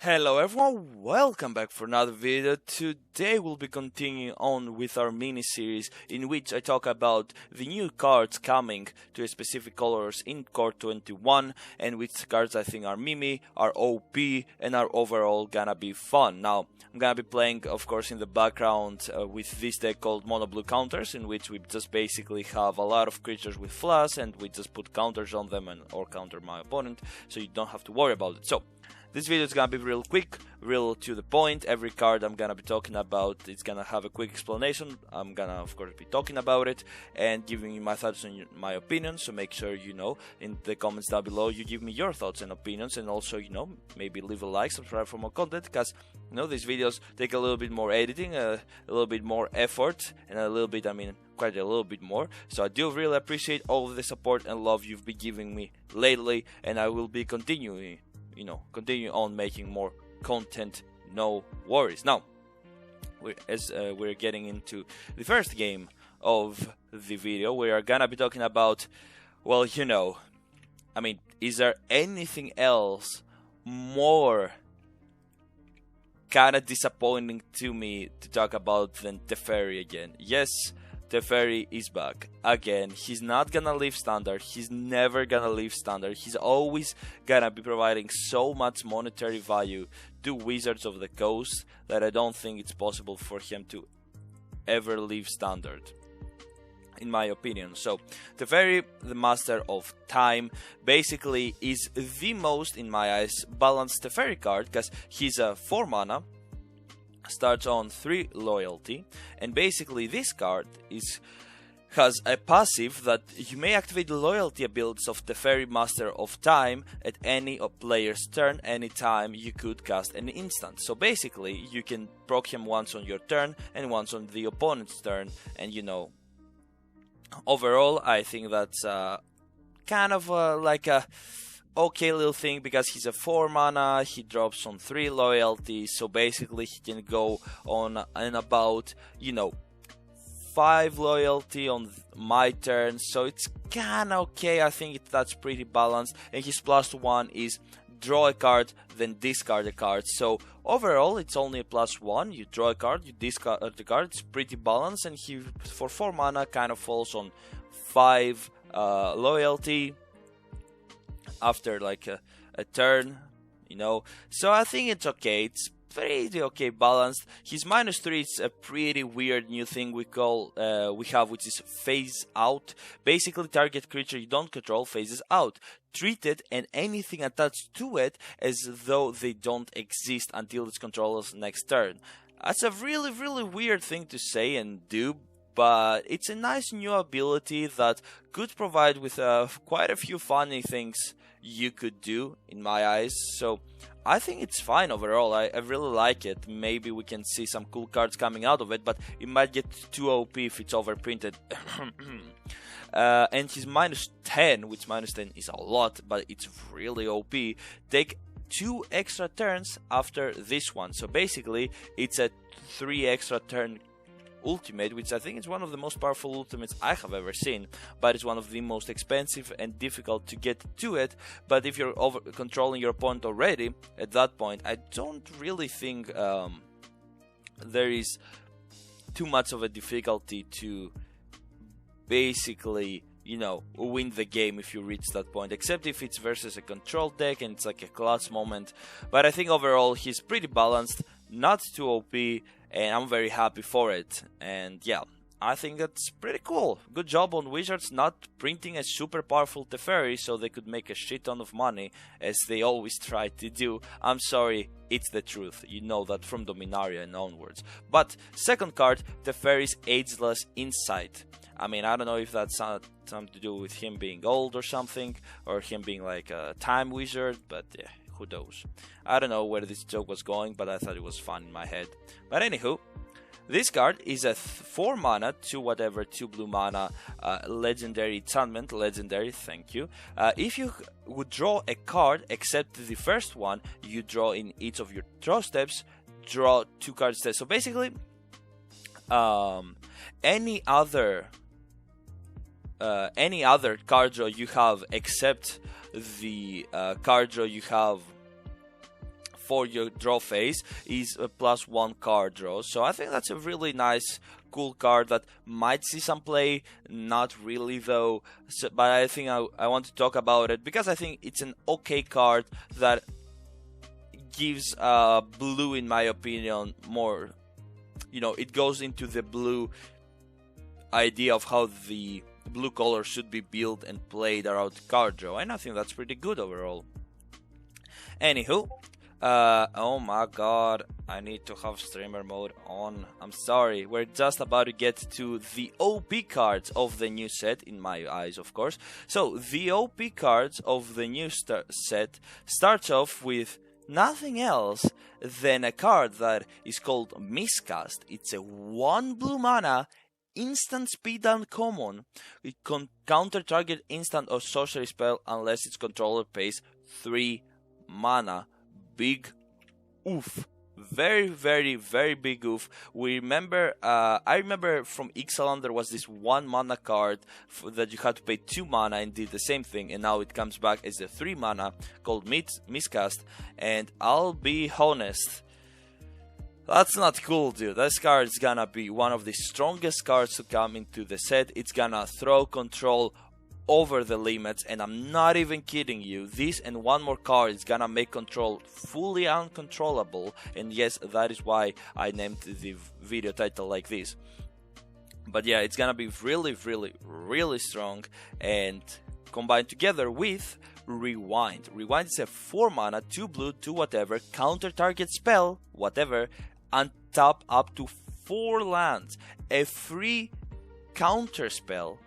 Hello everyone, welcome back for another video. Today we'll be continuing on with our mini-series in which I talk about the new cards coming to a specific colors in Core 21 and which cards I think are Mimi, are OP and are overall gonna be fun. Now, I'm gonna be playing of course in the background with this deck called Mono Blue Counters, in which we just basically have a lot of creatures with flash and we just put counters on them or counter my opponent, so you don't have to worry about it. So this video is gonna be real quick, real to the point. Every card I'm gonna be talking about, it's gonna have a quick explanation. I'm gonna of course be talking about it and giving you my thoughts and my opinions. So make sure in the comments down below you give me your thoughts and opinions, and also maybe leave a like, subscribe for more content, because these videos take a little bit more editing, a little bit more effort, and a little bit, quite a little bit more. So I do really appreciate all of the support and love you've been giving me lately, and I will be continuing. Continue on making more content, no worries. Now, we're getting into the first game of the video, we are gonna be talking about, well, is there anything else more kinda disappointing to me to talk about than Teferi again? Yes, Teferi is back again. He's not gonna leave standard. He's never gonna leave standard. He's always gonna be providing so much monetary value to Wizards of the Coast that I don't think it's possible for him to ever leave standard, in my opinion. So Teferi, the Master of Time, basically is the most, in my eyes, balanced Teferi card, because he's a 4 mana, starts on 3 loyalty, and basically this card has a passive that you may activate the loyalty abilities of Teferi, Master of Time at any player's turn anytime you could cast an instant. So basically you can proc him once on your turn and once on the opponent's turn, and overall I think that's kind of like a okay little thing, because he's a 4 mana, he drops on 3 loyalty, so basically he can go on and about 5 loyalty on my turn, so it's kinda okay. I think that's pretty balanced, and his +1 is draw a card, then discard a card. So overall it's only a +1, you draw a card, you discard the card, it's pretty balanced, and he for 4 mana kind of falls on 5 loyalty after like a turn, so I think it's okay. It's pretty okay balanced. His -3 is a pretty weird new thing we have, which is phase out. Basically, target creature you don't control phases out. Treat it and anything attached to it as though they don't exist until its controller's next turn. That's a really, really weird thing to say and do, but it's a nice new ability that could provide with quite a few funny things you could do, in my eyes. So I think it's fine overall. I really like it. Maybe we can see some cool cards coming out of it, but it might get too OP if it's overprinted. And he's -10, which -10 is a lot, but it's really OP. Take 2 extra turns after this one. So basically it's a 3 extra turn ultimate, which I think is one of the most powerful ultimates I have ever seen, but it's one of the most expensive and difficult to get to it. But if you're over controlling your opponent already at that point, I don't really think there is too much of a difficulty to basically win the game if you reach that point, except if it's versus a control deck and it's like a clutch moment. But I think overall he's pretty balanced, not too OP, and I'm very happy for it. And yeah, I think that's pretty cool. Good job on Wizards not printing a super powerful Teferi so they could make a shit ton of money, as they always try to do. I'm sorry, it's the truth. You know that from Dominaria and onwards. But second card, Teferi's Ageless Insight. I don't know if that's something to do with him being old or something, or him being like a time wizard, but yeah, who knows. I don't know where this joke was going, but I thought it was fun in my head. But anywho, this card is a 4 mana, 2 blue mana, legendary enchantment, legendary, thank you. If you would draw a card except the first one you draw in each of your draw steps, draw 2 cards instead. So basically, any other card draw you have except the card draw you have before your draw phase is a +1 card draw. So I think that's a really nice, cool card that might see some play, not really though. So, but I think I want to talk about it because I think it's an okay card that gives blue, in my opinion, more. You know, it goes into the blue idea of how the blue color should be built and played around card draw, and I think that's pretty good overall. Anywho, oh my god, I need to have streamer mode on. I'm sorry, we're just about to get to the OP cards of the new set, in my eyes, of course. So, the OP cards of the new set starts off with nothing else than a card that is called Miscast. It's a 1 blue mana, instant speed uncommon. It can counter target instant or sorcery spell unless its controller pays 3 mana. Big oof. Very, very, very big oof. We remember, I remember from Ixalan there was this 1 mana card that you had to pay 2 mana and did the same thing, and now it comes back as a 3 mana called Miscast. And I'll be honest, that's not cool, dude. This card is gonna be one of the strongest cards to come into the set. It's gonna throw control over the limits, and I'm not even kidding you. This and one more card is gonna make control fully uncontrollable, and yes, that is why I named the video title like this. But yeah, it's gonna be really, really, really strong, and combined together with Rewind. Rewind is a 4 mana, 2 blue, 2 whatever, counter target spell, whatever, and tap up to 4 lands. A free counter spell.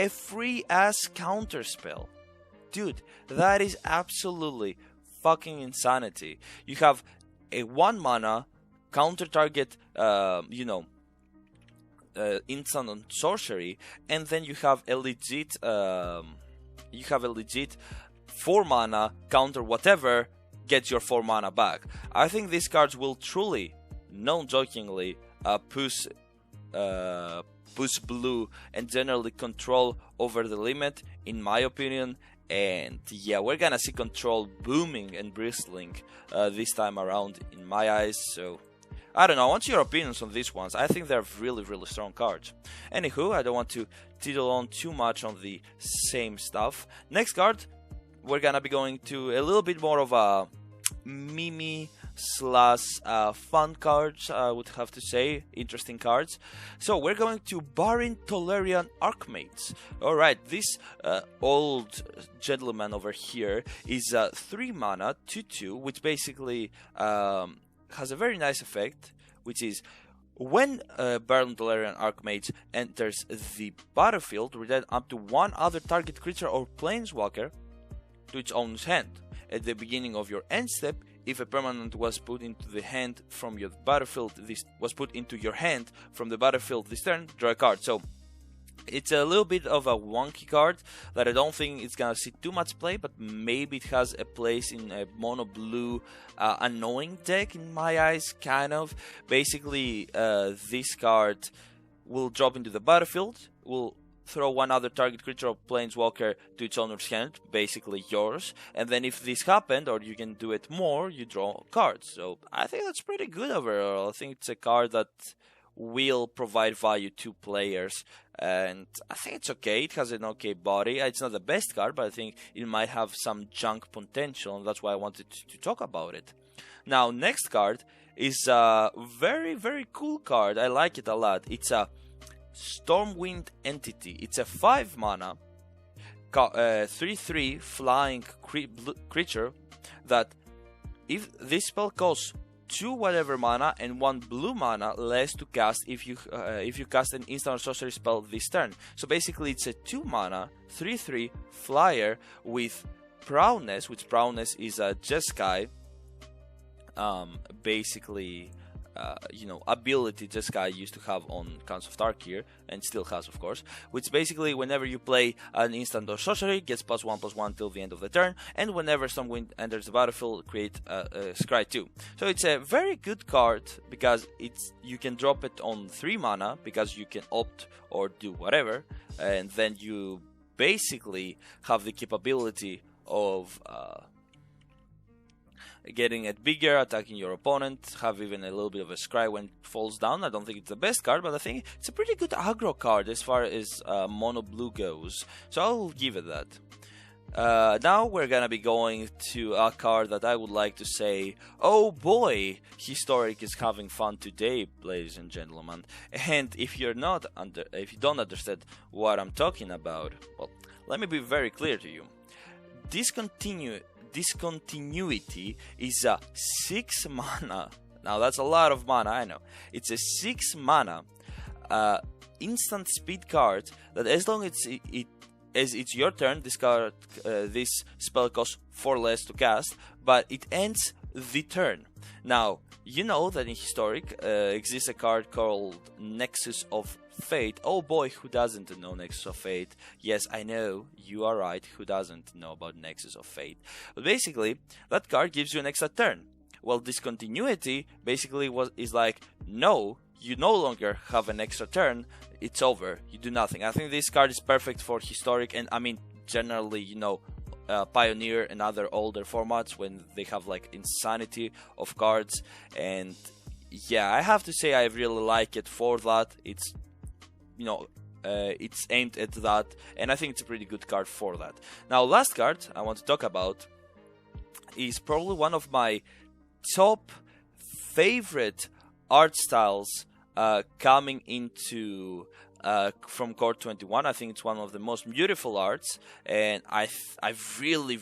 A free ass counter spell. Dude, that is absolutely fucking insanity. You have a 1 mana counter target, instant on sorcery, and then you have a legit 4 mana counter whatever, get your 4 mana back. I think these cards will truly, non-jokingly, push blue and generally control over the limit, in my opinion. And yeah, we're gonna see control booming and bristling this time around, in my eyes. So I don't know, what's your opinions on these ones? I think they're really, really strong cards. Anywho, I don't want to tittle on too much on the same stuff. Next card, we're gonna be going to a little bit more of a meme slash fun cards, I would have to say, interesting cards. So we're going to Barin Tolarian Archmates. Alright, this old gentleman over here is 3 mana, 2/2, which basically has a very nice effect, which is when Barin Tolarian Archmage enters the battlefield, return up to 1 other target creature or planeswalker to its own hand. At the beginning of your end step, if a permanent was put into the hand from your battlefield, this was put into your hand from the battlefield this turn, draw a card. So it's a little bit of a wonky card that I don't think it's gonna see too much play, but maybe it has a place in a mono blue annoying deck, in my eyes, kind of. Basically, this card will drop into the battlefield, will throw 1 other target creature or planeswalker to its owner's hand, basically yours, and then if this happened, or you can do it more, you draw cards. So I think that's pretty good overall. I think it's a card that will provide value to players, and I think it's okay. It has an okay body. It's not the best card, but I think it might have some junk potential, and that's why I wanted to talk about it. Now, next card is a very, very cool card. I like it a lot. It's a Stormwing Entity. It's a 5 mana 3/3 flying creature that, if this spell costs 2 whatever mana and 1 blue mana less to cast if you cast an instant or sorcery spell this turn. So basically it's a 2 mana 3/3 flyer with prowess, which prowess is a jeskai, basically ability jeskai used to have on Council of Tarkir, and still has, of course, which basically whenever you play an instant or sorcery, gets +1/+1 till the end of the turn, and whenever Stormwind enters the battlefield, create a scry 2. So it's a very good card because you can drop it on 3 mana because you can opt or do whatever, and then you basically have the capability of getting it bigger, attacking your opponent, have even a little bit of a scry when it falls down. I don't think it's the best card, but I think it's a pretty good aggro card as far as mono blue goes, so I'll give it that. Now we're gonna be going to a card that I would like to say, oh boy, Historic is having fun today, ladies and gentlemen. And if you don't understand what I'm talking about, well, let me be very clear to you. Discontinuity is a 6 mana. Now that's a lot of mana, I know. It's a 6 mana instant speed card that as long as it's your turn, this spell costs 4 less to cast, but it ends the turn. Now, you know that in Historic exists a card called Nexus of Fate. Oh boy, who doesn't know Nexus of Fate? Yes, I know, you are right, who doesn't know about Nexus of Fate? But basically, that card gives you an extra turn. Well, Discontinuity basically is like, no, you no longer have an extra turn, it's over, you do nothing. I think this card is perfect for Historic, and I mean, generally, you know, Pioneer and other older formats when they have like insanity of cards. And yeah, I have to say I really like it for that. It's, you know, it's aimed at that, and I think it's a pretty good card for that. Now, last card I want to talk about is probably one of my top favorite art styles coming into from Core 21. I think it's one of the most beautiful arts, and I really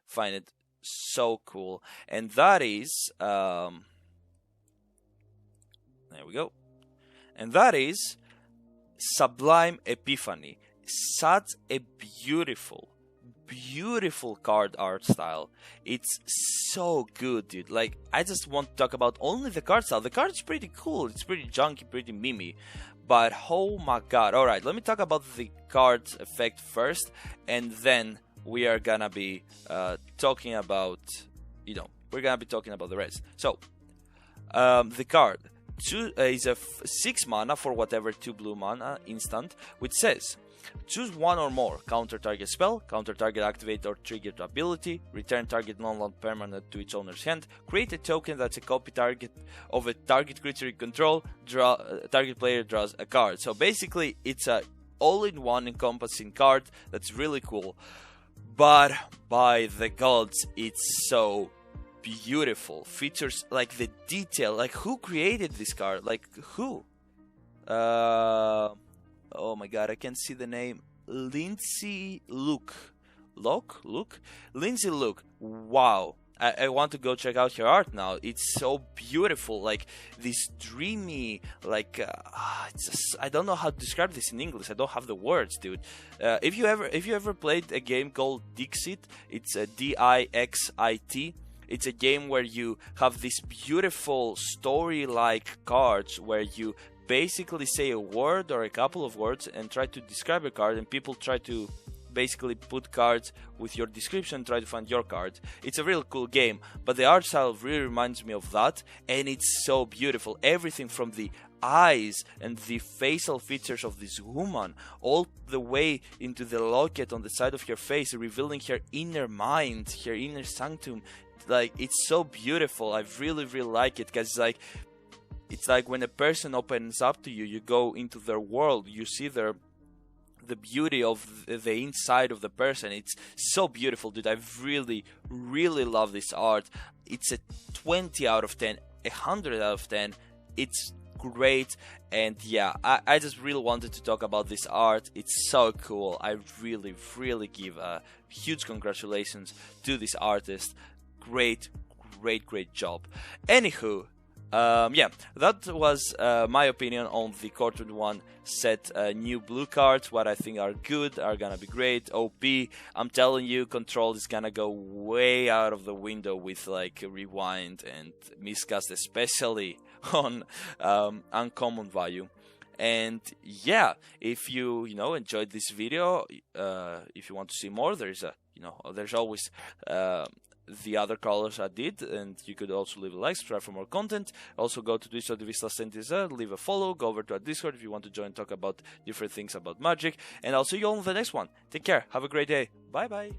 find it so cool. And that is there we go. And that is Sublime Epiphany. Such a beautiful card art style. It's so good, dude. Like, I just want to talk about only the card style. The card is pretty cool. It's pretty junky, pretty memey. But oh my god. Alright, let me talk about the card effect first, and then we are gonna be talking about, you know, we're gonna be talking about the rest. So, the card is a 6 mana for whatever 2 blue mana instant, which says, choose one or more counter target spell, counter target activate or triggered ability, return target non-land permanent to its owner's hand, create a token that's a copy target of a target creature you control, target player draws a card. So basically it's a all-in-one encompassing card that's really cool, but by the gods, it's so beautiful. Features like the detail, like who created this card, like who? Oh my god, I can't see the name. Lindsay Luke. Lindsay Luke. Wow. I want to go check out her art now. It's so beautiful. Like this dreamy, like it's just, I don't know how to describe this in English. I don't have the words, dude. If you ever played a game called Dixit, it's a Dixit. It's a game where you have this beautiful story-like cards where you basically say a word or a couple of words and try to describe a card, and people try to basically put cards with your description, try to find your card. It's a real cool game, but the art style really reminds me of that, and it's so beautiful. Everything from the eyes and the facial features of this woman all the way into the locket on the side of her face, revealing her inner mind, her inner sanctum. Like, it's so beautiful. I really like it, because it's like when a person opens up to you, you go into their world, you see the beauty of the inside of the person. It's so beautiful, dude. I really love this art. It's a 20 out of 10, 100 out of 10. It's great, and yeah, I just really wanted to talk about this art. It's so cool. I really give a huge congratulations to this artist. Great job. Anywho, yeah, that was my opinion on the Core 21 set new blue cards. What I think are good, are gonna be great. OP, I'm telling you, Control is gonna go way out of the window with like Rewind and Miscast, especially on uncommon value. And yeah, if you enjoyed this video, if you want to see more, there's always the other colors I did, and you could also leave a like, subscribe for more content. Also go to twitch.tv/SentiensLair, leave a follow, go over to our Discord if you want to join, talk about different things about Magic, and I'll see you all in the next one. Take care, have a great day, bye bye.